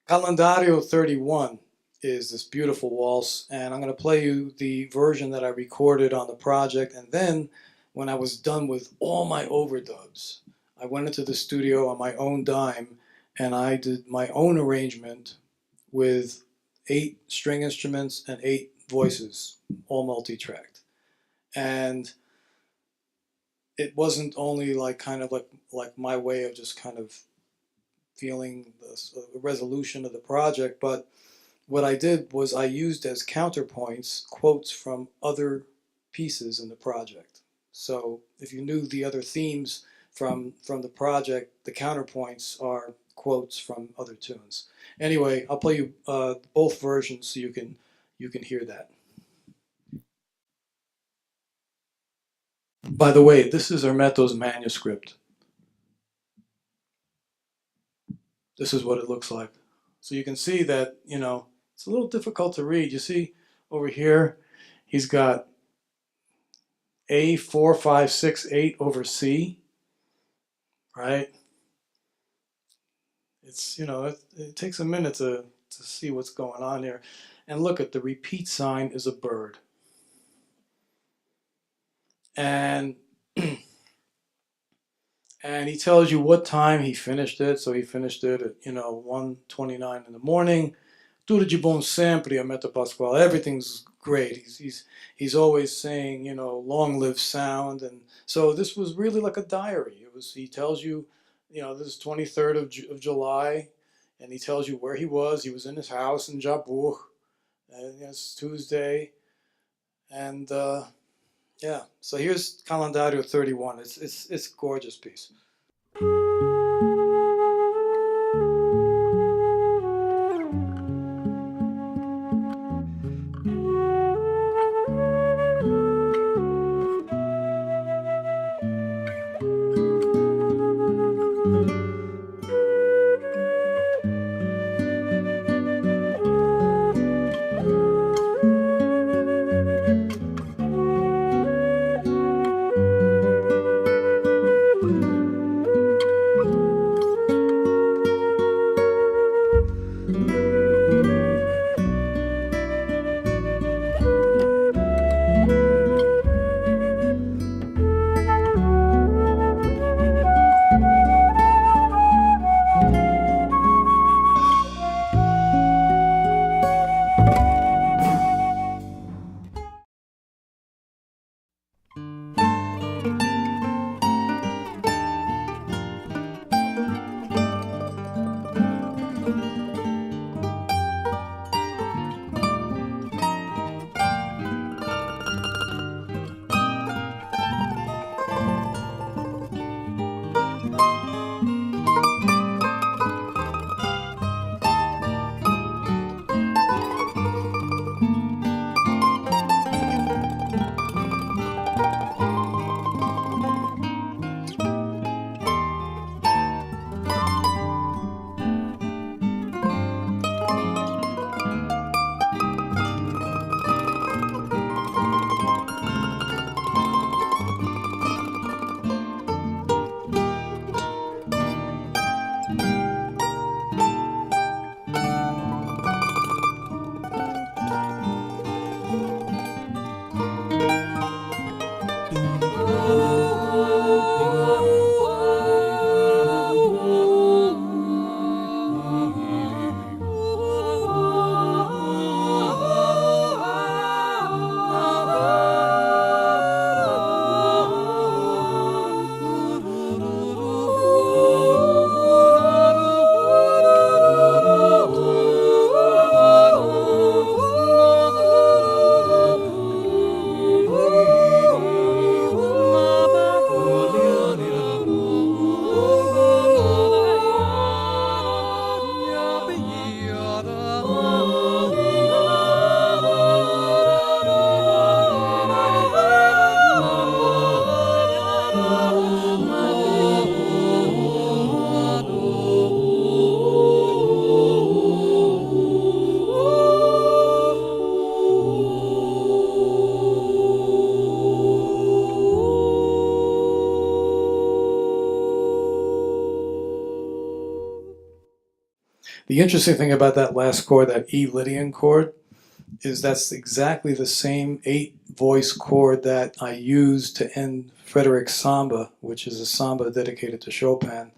Calendario 31 is this beautiful waltz, and I'm going to play you the version that I recorded on the project. And then, when I was done with all my overdubs, I went into the studio on my own dime and I did my own arrangement with 8 string instruments and 8 voices, all multi-tracked. And it wasn't only like kind of like my way of just kind of feeling the resolution of the project, but what I did was I used as counterpoints quotes from other pieces in the project. So if you knew the other themes from the project, the counterpoints are quotes from other tunes. Anyway, I'll play you both versions so you can hear that. By the way, this is Hermeto's manuscript. This is what it looks like. So you can see that, it's a little difficult to read. You see over here, he's got A 4, 5, 6, 8 over C, right? It's, it takes a minute to see what's going on here. And look at the repeat sign is a bird. And and he tells you what time he finished it. So he finished it at 1:29 in the morning. Tudo de bom sempre, Hermeto Pascoal. Everything's great. He's always saying, long live sound. And so this was really like a diary. He tells you, this is 23rd of July, and he tells you where he was. He was in his house in Jabu, and it's Tuesday. And yeah, so here's Calendario 31. It's a gorgeous piece. The interesting thing about that last chord, that E Lydian chord, is that's exactly the same 8-voice chord that I used to end Frédéric's Samba, which is a samba dedicated to Chopin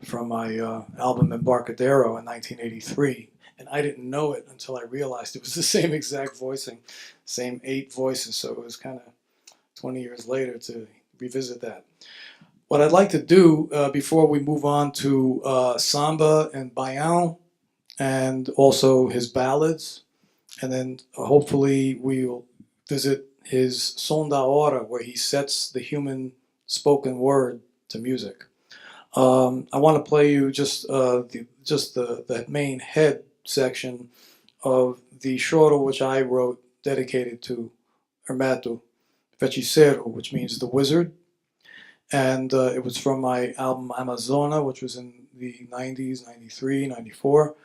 from my album Embarcadero in 1983. And I didn't know it until I realized it was the same exact voicing, same 8 voices. So it was kind of 20 years later to revisit that. What I'd like to do before we move on to samba and bayan, and also his ballads, and then hopefully we'll visit his son da hora, where he sets the human spoken word to music. I want to play you just the main head section of the choro, which I wrote dedicated to Hermeto Feiticeiro, which means the wizard, and it was from my album Amazôna, which was in the 90s, 93, 94.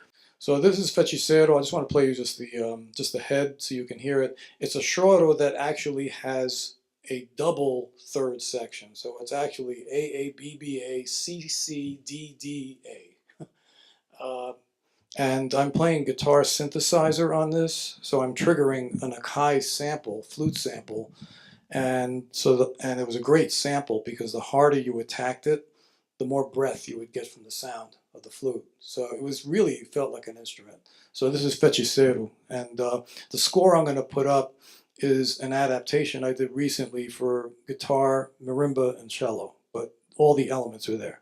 So this is Feiticeiro. I just want to play you just the head so you can hear it. It's a choro that actually has a double third section. So it's actually A A B B A C C D D A. And I'm playing guitar synthesizer on this, so I'm triggering an Akai sample, flute sample, and it was a great sample because the harder you attacked it, the more breath you would get from the sound of the flute. So it was really felt like an instrument. So this is Feiticeiro, and the score I'm going to put up is an adaptation I did recently for guitar, marimba, and cello, but all the elements are there.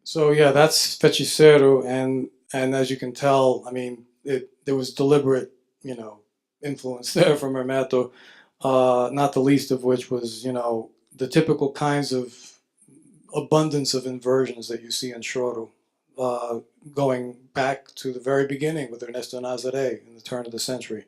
So yeah, that's Feiticeiro, and as you can tell, I mean, there was deliberate, influence there from Hermeto, not the least of which was, the typical kinds of abundance of inversions that you see in choro, going back to the very beginning with Ernesto Nazaré in the turn of the century.